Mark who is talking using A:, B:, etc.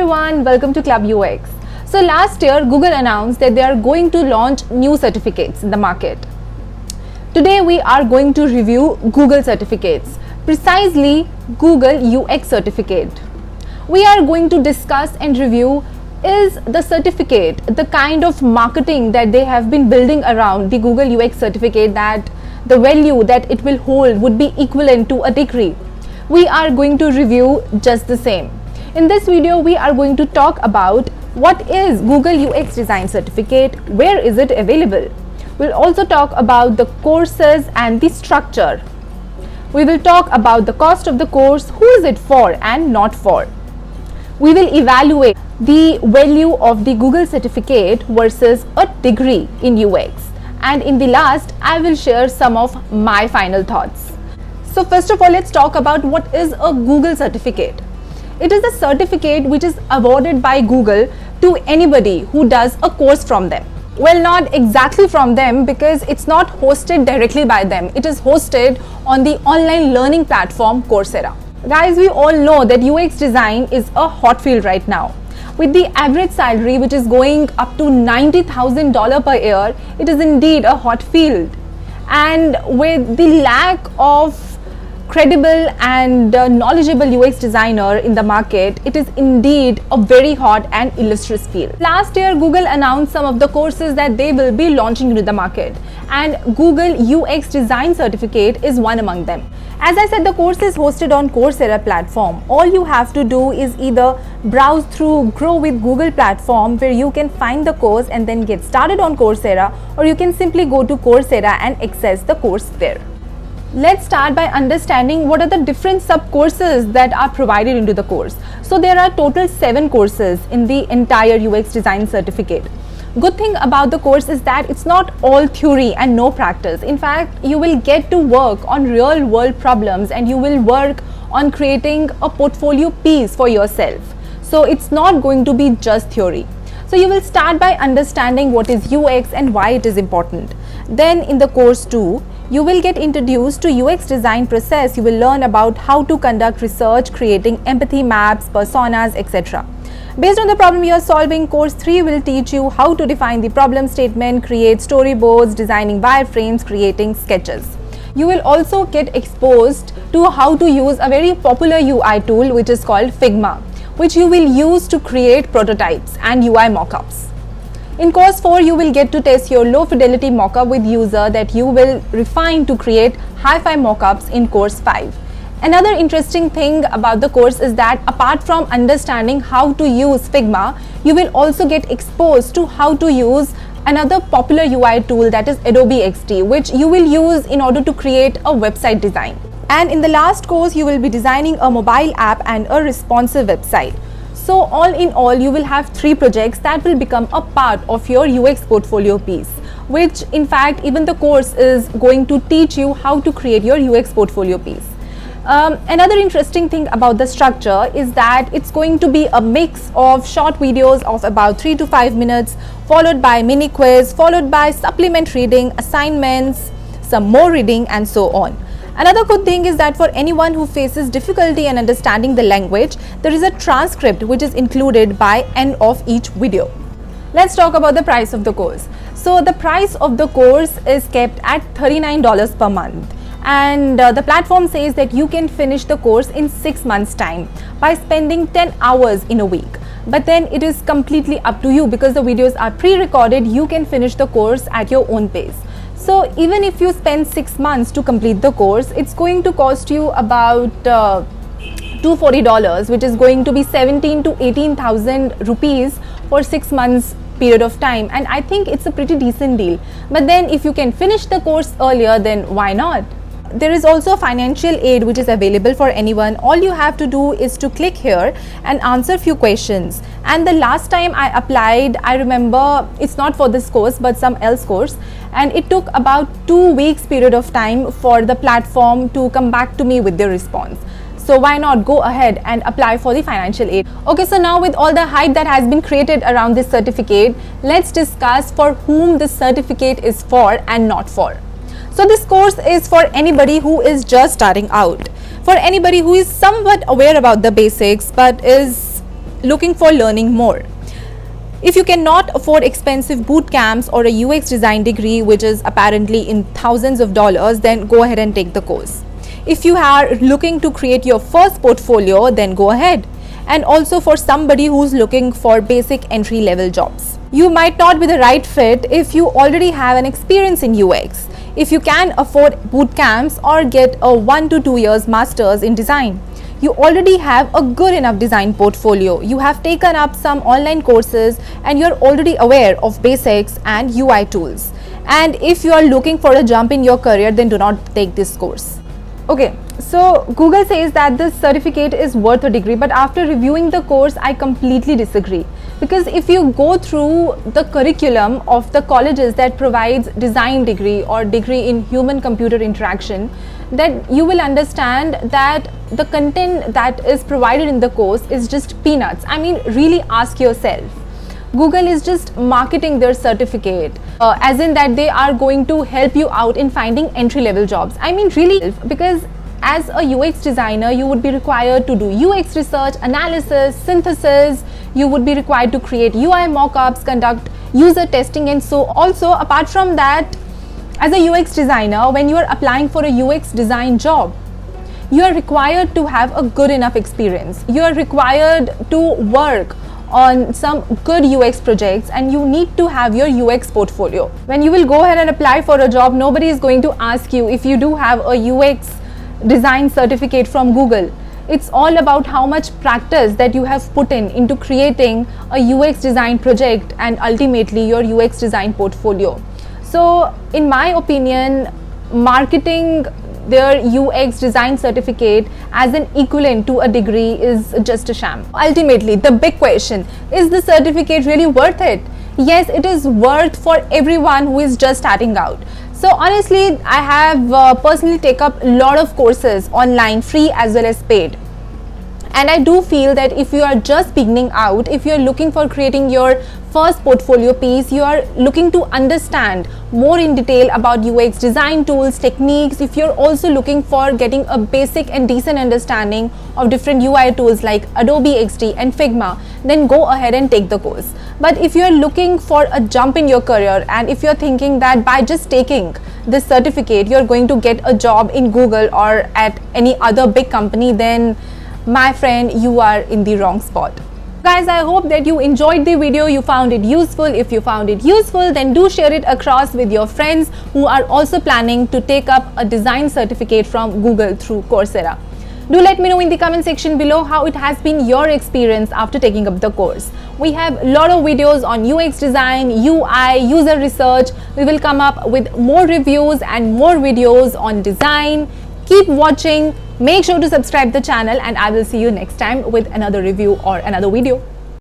A: everyone, welcome to Club UX. So last year Google announced that they are going to launch new certificates in the market. Today we are going to review Google certificates, precisely Google UX certificate. We are going to discuss and review, is the certificate the kind of marketing that they have been building around the Google UX certificate, that the value that it will hold would be equivalent to a degree. We are going to review just the same. In this video, we are going to talk about what is Google UX Design Certificate, where is it available. We'll also talk about the courses and the structure. We will talk about the cost of the course, who is it for and not for. We will evaluate the value of the Google certificate versus a degree in UX. And in the last, I will share some of my final thoughts. So first of all, let's talk about what is a Google certificate. It is a certificate which is awarded by Google to anybody who does a course from them. Well, not exactly from them, because it's not hosted directly by them. It is hosted on the online learning platform Coursera. Guys, we all know that UX design is a hot field right now. With the average salary which is going up to $90,000 per year, it is indeed a hot field. And with the lack of credible and knowledgeable UX designer in the market, it is indeed a very hot and illustrious field. Last year, Google announced some of the courses that they will be launching into the market, and Google UX Design Certificate is one among them. As I said, the course is hosted on Coursera platform. All you have to do is either browse through Grow with Google platform, where you can find the course and then get started on Coursera, or you can simply go to Coursera and access the course there. Let's start by understanding what are the different sub-courses that are provided into the course. So there are total 7 courses in the entire UX Design Certificate. Good thing about the course is that it's not all theory and no practice. In fact, you will get to work on real world problems, and you will work on creating a portfolio piece for yourself. So it's not going to be just theory. So you will start by understanding what is UX and why it is important. Then in the course 2, you will get introduced to UX design process. You will learn about how to conduct research, creating empathy maps, personas, etc. Based on the problem you are solving, course 3 will teach you how to define the problem statement, create storyboards, designing wireframes, creating sketches. You will also get exposed to how to use a very popular UI tool which is called Figma, which you will use to create prototypes and UI mockups. In course 4, you will get to test your low fidelity mockup with user that you will refine to create hi-fi mockups in course 5. Another interesting thing about the course is that apart from understanding how to use Figma, you will also get exposed to how to use another popular UI tool, that is Adobe XD, which you will use in order to create a website design. And in the last course, you will be designing a mobile app and a responsive website. So all in all, you will have 3 projects that will become a part of your UX portfolio piece, which in fact even the course is going to teach you how to create your UX portfolio piece. Another interesting thing about the structure is that it's going to be a mix of short videos of about 3 to 5 minutes, followed by mini quiz, followed by supplement reading, assignments, some more reading, and so on. Another good thing is that for anyone who faces difficulty in understanding the language, there is a transcript which is included by end of each video. Let's talk about the price of the course. So the price of the course is kept at $39 per month. And the platform says that you can finish the course in 6 months time by spending 10 hours in a week. But then it is completely up to you, because the videos are pre-recorded. You can finish the course at your own pace. So even if you spend 6 months to complete the course, it's going to cost you about $240, which is going to be 17 to 18,000 rupees for 6 months period of time. And I think it's a pretty decent deal. But then if you can finish the course earlier, then why not? There is also financial aid which is available for anyone. All you have to do is to click here and answer a few questions. And the last time I applied, I remember, it's not for this course but some else course, and it took about 2 weeks period of time for the platform to come back to me with their response. So why not go ahead and apply for the financial aid? Okay, so now with all the hype that has been created around this certificate, let's discuss for whom this certificate is for and not for. So this course is for anybody who is just starting out, for anybody who is somewhat aware about the basics but is looking for learning more. If you cannot afford expensive boot camps or a UX design degree, which is apparently in thousands of dollars, then go ahead and take the course. If you are looking to create your first portfolio, then go ahead. And also for somebody who's looking for basic entry level jobs. You might not be the right fit if you already have an experience in UX, if you can afford boot camps or get a 1 to 2 years masters in design. You already have a good enough design portfolio. You have taken up some online courses and you're already aware of basics and UI tools. And if you are looking for a jump in your career, then do not take this course. Okay, so Google says that this certificate is worth a degree, but after reviewing the course, I completely disagree. Because if you go through the curriculum of the colleges that provides design degree or degree in human computer interaction, then you will understand that the content that is provided in the course is just peanuts. I mean, really ask yourself. Google is just marketing their certificate as in that they are going to help you out in finding entry level jobs. I mean, really, because as a UX designer, you would be required to do UX research, analysis, synthesis. You would be required to create UI mockups, conduct user testing, and so also apart from that, as a UX designer, when you are applying for a UX design job, you are required to have a good enough experience. You are required to work on some good UX projects and you need to have your UX portfolio. When you will go ahead and apply for a job, nobody is going to ask you if you do have a UX design certificate from Google. It's all about how much practice that you have put into creating a UX design project and ultimately your UX design portfolio. So in my opinion, marketing their UX design certificate as an equivalent to a degree is just a sham. Ultimately, the big question, is the certificate really worth it? Yes, it is worth for everyone who is just starting out. So honestly, I have personally taken up a lot of courses online, free as well as paid. And I do feel that if you are just beginning out, if you are looking for creating your first portfolio piece, you are looking to understand more in detail about UX design tools, techniques, if you're also looking for getting a basic and decent understanding of different UI tools like Adobe XD and Figma, then go ahead and take the course. But if you're looking for a jump in your career and if you're thinking that by just taking this certificate, you're going to get a job in Google or at any other big company, then my friend, you are in the wrong spot. Guys, I hope that you enjoyed the video, you found it useful. If you found it useful, then do share it across with your friends who are also planning to take up a design certificate from Google through Coursera. Do let me know in the comment section below how it has been your experience after taking up the course. We have a lot of videos on UX design, UI, user research. We will come up with more reviews and more videos on design. Keep watching. Make sure to subscribe the channel and I will see you next time with another review or another video.